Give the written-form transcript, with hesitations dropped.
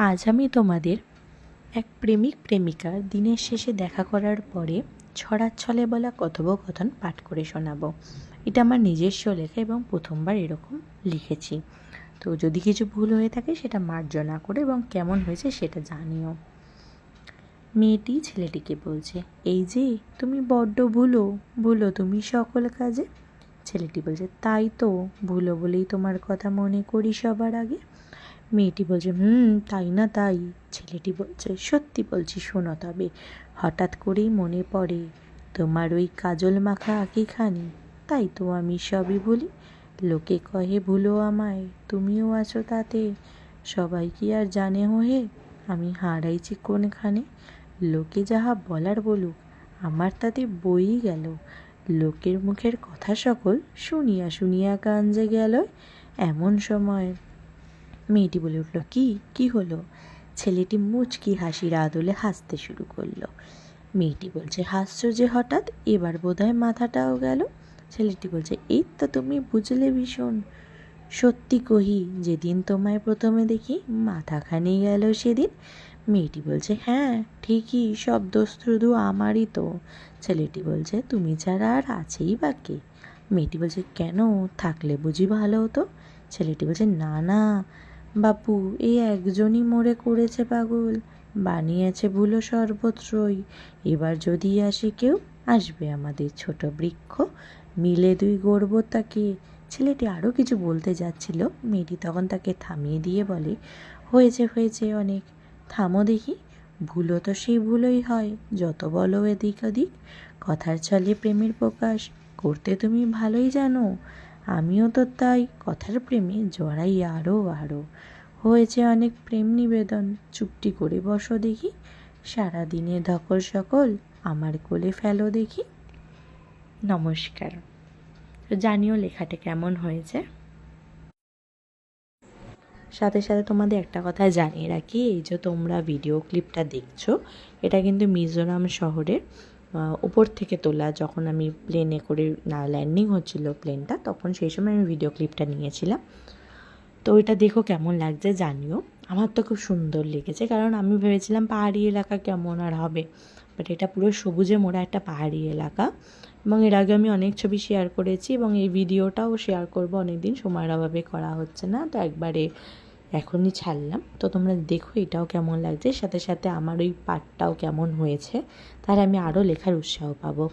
আজ আমি তোমাদের এক প্রেমিক প্রেমিকার দিনের শেষে দেখা করার পরে ছড়ার ছলে বলা কথোপকথন পাঠ করে শোনাবো। এটা আমার নিজস্ব লেখা এবং প্রথমবার এরকম লিখেছি। তো যদি কিছু ভুল হয়ে থাকে সেটা মার্জনা করে এবং কেমন হয়েছে সেটা জানিও। মেয়েটি ছেলেটিকে বলছে, এই যে তুমি বড্ড ভুলো তুমি সকল কাজে। ছেলেটি বলছে, তাই তো, ভুলো বলেই তোমার কথা মনে করি সবার আগে। মেয়েটি বলছে, তাই না তাই। ছেলেটি বলছে, সত্যি বলছি, শোনো তবে, হঠাৎ করেই মনে পড়ে তোমার ওই কাজল মাখা আঁকিখানি। তাই তো আমি সবই ভুলি। লোকে কহে ভুলো আমায়, তুমিও আছো তাতে। সবাই কি আর জানে হোহে আমি হারাইছি কোনখানে। লোকে যাহা বলার বলুক, আমার তাতে বই গেল। লোকের মুখের কথা সকল শুনিয়া শুনিয়া কান যে গেল। এমন সময় মেয়েটি বলে উঠল, কি হলো? ছেলেটি মুচকি হাসির আদলে হাসতে শুরু করলো। মেয়েটি বলছে, হাসছো যে হঠাৎ, এবার বোধহয় মাথাটাও গেল। ছেলেটি বলছে, এই তো তুমি বুঝলে ভীষণ। সত্যি কহি, যেদিন তোমায় প্রথমে দেখি মাথাখানি গেল সেদিন। মেয়েটি বলছে, হ্যাঁ ঠিকই, সব দোষ শুধু আমারই তো। ছেলেটি বলছে, তুমি ছাড়া আর আছেই বা কে? মেয়েটি বলছে, কেন, থাকলে বুঝি ভালো হতো? ছেলেটি বলছে, না না বাপু, এই একজনই মোড়ে করেছে পাগল, বানিয়েছে ভুলো সর্বত্রই। এবার যদি আসে কেউ, আসবে আমাদের ছোট বৃক্ষ, মিলে দুই গড়ব তাকে। ছেলেটি আরও কিছু বলতে যাচ্ছিল, মেয়েটি তখন তাকে থামিয়ে দিয়ে বলে, হয়েছে অনেক, থামো দেখি। ভুলো তো সেই ভুলোই হয়, যত বলো এদিক ওদিক। কথার ছলে প্রেমের প্রকাশ করতে তুমি ভালোই জানো। আমিও তো তাই কথার প্রেমে জড়াই আরও। হয়েছে অনেক প্রেম নিবেদন, চুপটি করে বসো দেখি। সারাদিনে ধকল সকল আমার কোলে ফেলো দেখি। নমস্কার। জানিও লেখাটা কেমন হয়েছে। সাথে সাথে তোমাদের একটা কথা জানিয়ে রাখি, এই যে তোমরা ভিডিও ক্লিপটা দেখছো, এটা কিন্তু মিজোরাম শহরের উপর থেকে তোলা। যখন আমি প্লেনে করে ল্যান্ডিং হচ্ছিল প্লেনটা, তখন সেই সময় আমি ভিডিও ক্লিপটা নিয়েছিলাম। তো ওইটা দেখো কেমন লাগছে জানিও। আমার তো খুব সুন্দর লেগেছে, কারণ আমি ভেবেছিলাম পাহাড়ি এলাকা কেমন আর হবে, বাট এটা পুরো সবুজে মোড়া একটা পাহাড়ি এলাকা। এবং এর আগে আমি অনেক ছবি শেয়ার করেছি এবং এই ভিডিওটাও শেয়ার করবো, অনেক দিন সময়ের অভাবে করা হচ্ছে না, তো একবারে এখনই ছাড়লাম। তো তোমরা দেখো এটাও কেমন লাগছে, সাথে সাথে আমার ওই পার্টটাও কেমন হয়েছে, তাহলে আমি আরও লেখার উৎসাহ পাবো।